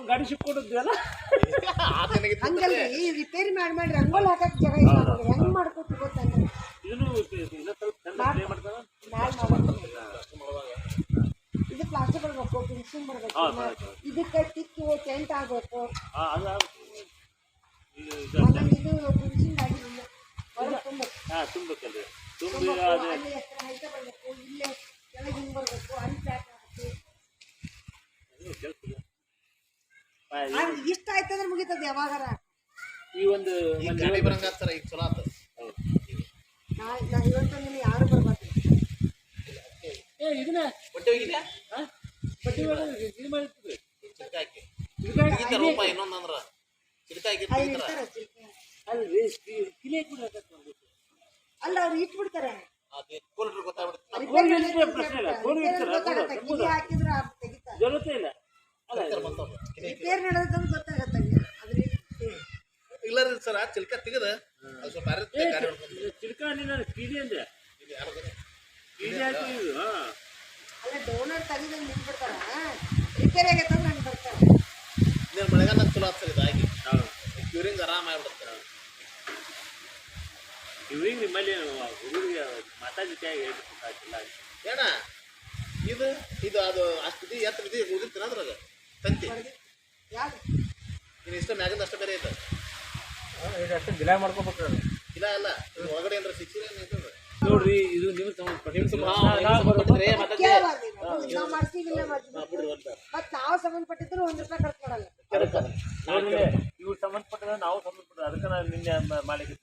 ಗಾಡಿ ಸಿಕ್ಕೊಟ್ಟಿದ್ವಲ್ಲ ಹಂಗಲ್ರಿ ರಿಪೇರಿ ಮಾಡಿ ರಂಗೋಲಿ ಹಾಕಕ್ ಜಾಗ ಇಲ್ಲ ನಮ್ಗೆ. ಹೆಂಗ್ ಮಾಡ್ಕೊತಿ ಗೊತ್ತಂದ್ರೆ ಇದನ್ನು ಇನ್ನೂ ಸ್ವಲ್ಪ ಚಂದ ಪ್ಲೇ ಮಾಡ್ತಾರ. ಇದು ಪ್ಲಾಸ್ಟಿಕ್ ಬರ್ಬೇಕು, ಫಿನಿಶಿಂಗ್ ಬರ್ಬೇಕು, ಇದಕ್ಕೆ ತಿಕ್ಕಿ ಟೆಂಟ್ ಆಗ್ಬೇಕು. ಅದು ಆಮೇಲೆ ಇದು ಫಿನಿಶಿಂಗ್ ಆಗಿಲ್ಲ ಒಳಗೆ ತುಂಬಬೇಕಲ್ರಿ. ಅಲ್ಲಿ ಎತ್ತರ ಹೈಟ ಬರ್ಬೇಕು, ಇಲ್ಲೇ ಕೆಳಗೆ ಹಿಂಗ್ ಬರ್ಬೇಕು, ಅಲ್ಲಿ ಪ್ಯಾಕ್ ಆಗ್ಬೇಕು. ಇಷ್ಟ ಆಯ್ತಂದ್ರೆ ಮುಗಿತದ ಯಾವಾಗಾರ. ಈ ಒಂದು ಗಾಡಿ ಬರಂಗಾಗ್ತಾರ ಈಗ ಚಲೋ ಆತ. ನಾ ಇವತ್ತೊಂದಿನ ಯಾರು ಬರ್ಬಾರ್ದು. ಇದನ್ನ ಬಟ್ಟೆ ಹೋಗಿದ್ಯಾ ಬಟ್ಟೆ ಇದು ಮಾಡಿರ್ತದೆ ಚಿಲ್ಕ ಹಾಕಿ ತೆಗಿತಾರಪ್ಪ. ಇನ್ನೊಂದಂದ್ರ ಚಿಲ್ಕ ಹಾಕಿ ತೆಗಿತಾರ. ಅಲ್ರಿ ಕಿಲೆ ಕೂಡ ಅಲ್ಲ ಅವ್ರು ಇಟ್ಬಿಡ್ತಾರೆ. ಅದು ಎತ್ಕೊಂಡ್ರೆ ಗೊತ್ತಾಗ್ಬಿಡುತ್ತೆ. ಹಾಕಿದ್ರೆ ತೆಗಿತಾರೆ. ಜೊತೆ ಇಲ್ಲ ರಿಪೇರ್ ನಡೆದಂತ ಗೊತ್ತಾಗತ್ತೆ. ಇಲ್ಲ ರೀ ಸರ್, ಚಿಲ್ಕ ತೆಗೆದ ಅದು ಸ್ವಲ್ಪ ಅರಿತ್ತೆ ಗಾಡಿ ಹೊಡ್ಕೊಂಡು ಚಿಲ್ಕ ನೀನು ಕಿಲಿ ಅಂದೆ. ಕಿಲಿ ಹಾಕಿ ಅಲ್ಲ ಡೋನರ್ ತೆಗೆದಂಗೆ ನಿಂತ್ಬಿಡ್ತಾರ. ರಿಪೇರ್ ಆಗೈತೆ ಅಂದ್ರೆ ಹಂಗೆ ಬರ್ತಾರೆ. ನೀನು ಮಳೆಗಾಲ ಚಲೋ ಆಗ್ತದೆ ಇದಾಗಿ ಕ್ಯೂರಿಂಗ್ ಆರಾಮ ಆಗ್ಬಿಡುತ್ತೆ. ಇವ್ರಿಗೆ ನಿಮ್ಮಲ್ಲಿ ಹುಡುಗರಿಗೆ ಮಾತಾಜಿತಿಯಾಗಿ ಹೇಳ್ಬಿಟ್ಟಿಲ್ಲ ಏನ ಇದು ಇದು ಅದು ಅಷ್ಟು ಇದು ಎತ್ತರ ಇದು ಉದಿರ್ತೀನ ಅದ್ರಾಗ ತಂತಿ ಯಾವ್ದು ನೀನು ಇಷ್ಟ ಮ್ಯಾಗಿಂದ ಅಷ್ಟು ಬೇರೆ ಐತೆ. ಅಷ್ಟು ಗಿಲ ಮಾಡ್ಕೋಬೇಕು. ಇಲ್ಲ ಇಲ್ಲ ಒಳಗಡೆ ಏನಾರ ಸಿಕ್ಕಿದ್ರೆ ನೋಡ್ರಿ, ಇದು ನಿಮ್ಗೆ ಕೇಳಬಾರ್ದು. ನಾವು ಮಾಡ್ತೀವಿಲ್ಲ ಮತ್ತೆ ನಾವು ಸಂಬಂಧಪಟ್ಟಿದ್ರು ₹1 ಖರ್ಚು ಮಾಡಲ್ಲ. ನೋಡ್ರಿ, ಇವ್ರು ಸಂಬಂಧಪಟ್ಟ ನಾವು ಸಂಬಂಧಪಟ್ಟ ಅದಕ್ಕೆ ನಾನು ನಿನ್ನೆ ಮಾಡ್ಲಿಕ್ಕೆ